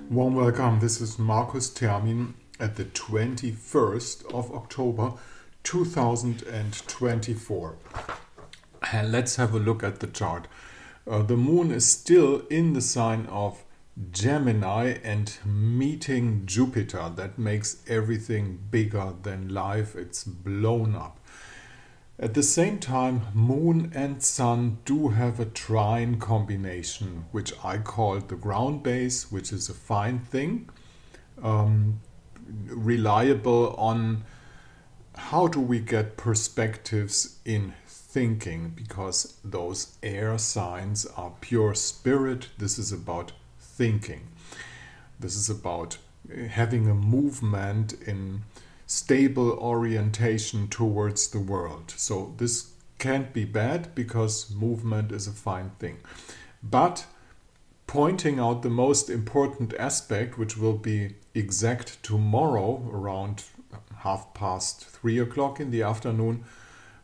Warm welcome. This is Marcus Termin at the 21st of October 2024. And let's have a look at the chart. The moon is still in the sign of Gemini and meeting Jupiter. That makes everything bigger than life. It's blown up. At the same time, Moon and Sun do have a trine combination, which I call the ground base, which is a fine thing, reliable on how do we get perspectives in thinking, because those air signs are pure spirit. This is about thinking. This is about having a movement in stable orientation towards the world. So this can't be bad because movement is a fine thing. But pointing out the most important aspect, which will be exact tomorrow around 3:30 o'clock in the afternoon,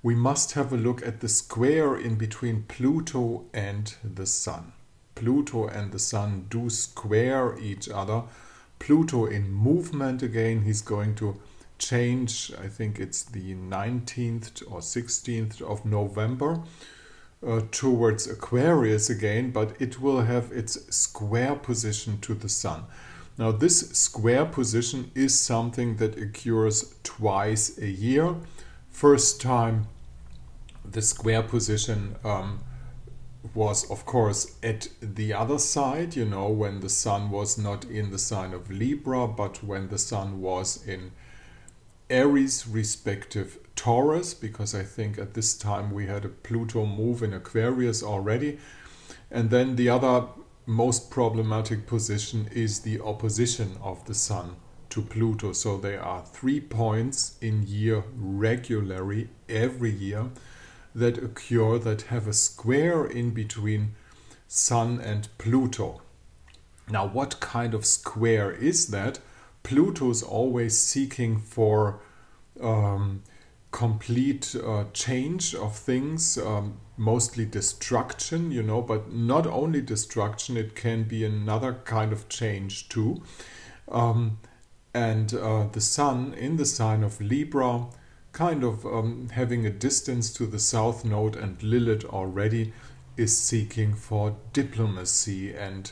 we must have a look at the square in between Pluto and the Sun. Pluto and the Sun do square each other. Pluto in movement again, he's going to change, I think it's the 19th or 16th of November towards Aquarius again, but it will have its square position to the Sun. Now this square position is something that occurs twice a year. First time the square position was of course at the other side, you know, when the Sun was not in the sign of Libra, but when the Sun was in Aries respective Taurus, because I think at this time we had a Pluto move in Aquarius already. And then the other most problematic position is the opposition of the Sun to Pluto. So there are 3 points in year regularly every year that occur that have a square in between Sun and Pluto. Now what kind of square is that? Pluto is always seeking for complete change of things, mostly destruction, you know, but not only destruction, it can be another kind of change too. The Sun in the sign of Libra, kind of having a distance to the south node, and Lilith already is seeking for diplomacy and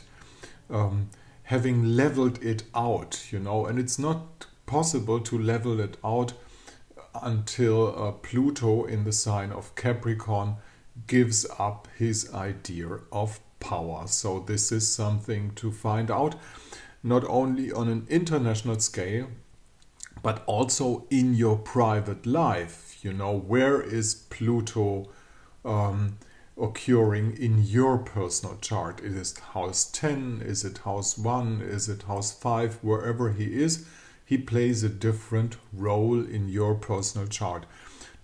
having leveled it out, you know, and it's not possible to level it out until Pluto in the sign of Capricorn gives up his idea of power. So this is something to find out, not only on an international scale, but also in your private life. You know, where is Pluto occurring in your personal chart? Is it house 10? Is it house 1? Is it house 5? Wherever he is, he plays a different role in your personal chart.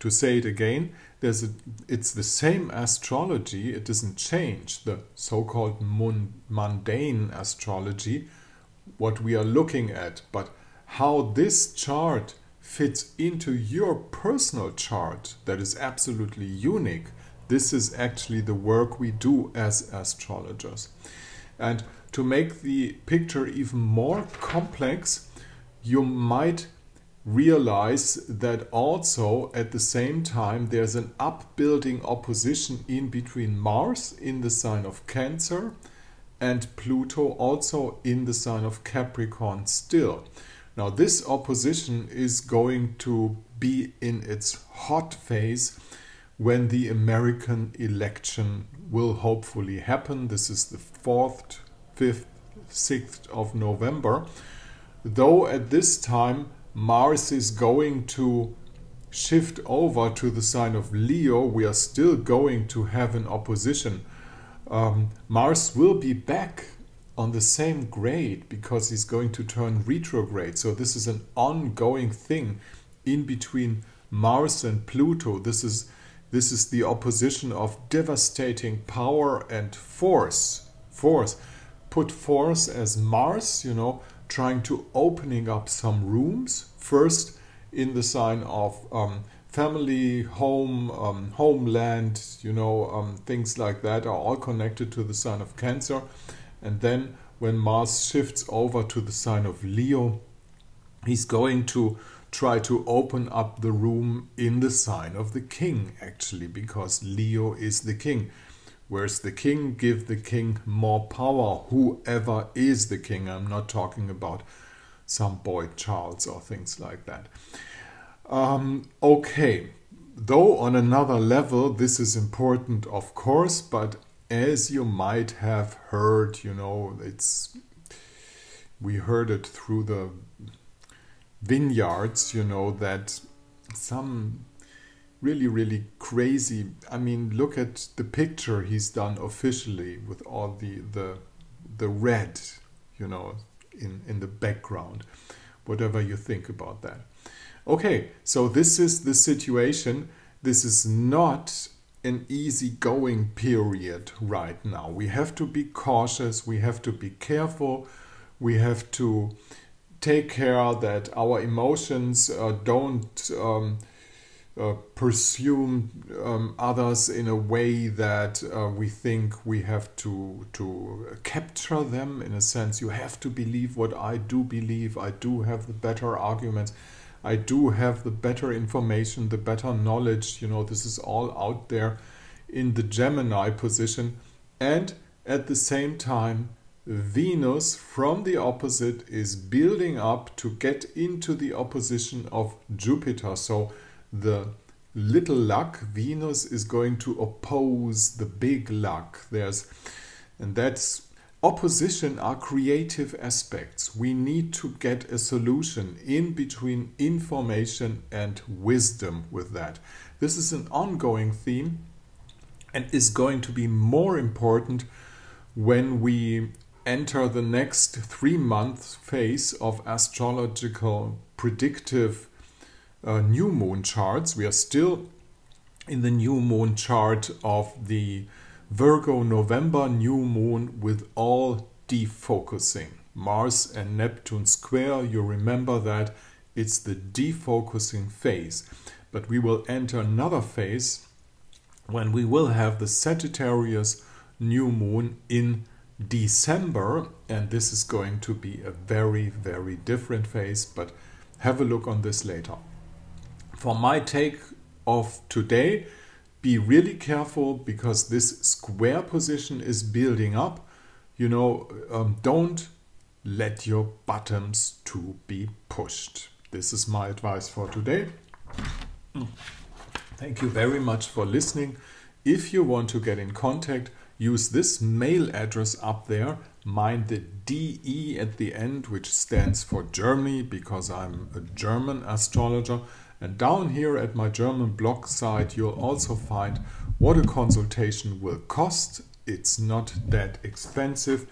To say it again, it's the same astrology. It doesn't change, the so-called mundane astrology, what we are looking at, but how this chart fits into your personal chart, that is absolutely unique. This is actually the work we do as astrologers. And to make the picture even more complex, you might realize that also at the same time there's an upbuilding opposition in between Mars in the sign of Cancer and Pluto also in the sign of Capricorn still. Now this opposition is going to be in its hot phase when the American election will hopefully happen. This is the 4th, 5th, 6th of November. Though at this time Mars is going to shift over to the sign of Leo, we are still going to have an opposition. Mars will be back on the same grade because he's going to turn retrograde. So this is an ongoing thing in between Mars and Pluto. This is the opposition of devastating power and force. Put force as Mars, you know, trying to opening up some rooms, first in the sign of family, home, homeland, you know, things like that are all connected to the sign of Cancer. And then when Mars shifts over to the sign of Leo, he's going to try to open up the room in the sign of the king, actually, because Leo is the king. Whereas the king, give the king more power, whoever is the king. I'm not talking about some boy Charles or things like that. Okay, though on another level, this is important, of course, but as you might have heard, you know, we heard it through the vineyards, you know, that some really crazy, I mean, look at the picture he's done officially with all the red, you know, in the background, whatever you think about that. Okay, so this is the situation. This is not an easy-going period right now. We have to be cautious, we have to be careful, we have to take care that our emotions don't pursue others in a way that we think we have to capture them. In a sense, you have to believe what I do believe. I do have the better arguments. I do have the better information, the better knowledge. You know, this is all out there in the Gemini position. And at the same time, Venus from the opposite is building up to get into the opposition of Jupiter. So the little luck, Venus, is going to oppose the big luck. And that's opposition are creative aspects. We need to get a solution in between information and wisdom with that. This is an ongoing theme and is going to be more important when we enter the next 3-month phase of astrological predictive new moon charts. We are still in the new moon chart of the Virgo November new moon with all defocusing. Mars and Neptune square, you remember that it's the defocusing phase. But we will enter another phase when we will have the Sagittarius new moon in December, and this is going to be a very different phase, but have a look on this later. For my take of today, be really careful because this square position is building up. You know, don't let your buttons to be pushed. This is my advice for today. Thank you very much for listening. If you want to get in contact, use this mail address up there. Mind the DE at the end, which stands for Germany, because I'm a German astrologer. And down here at my German blog site, you'll also find what a consultation will cost. It's not that expensive.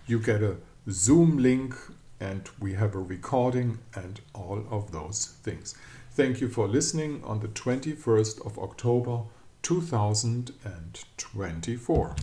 You get a Zoom link and we have a recording and all of those things. Thank you for listening on the 21st of October 2024.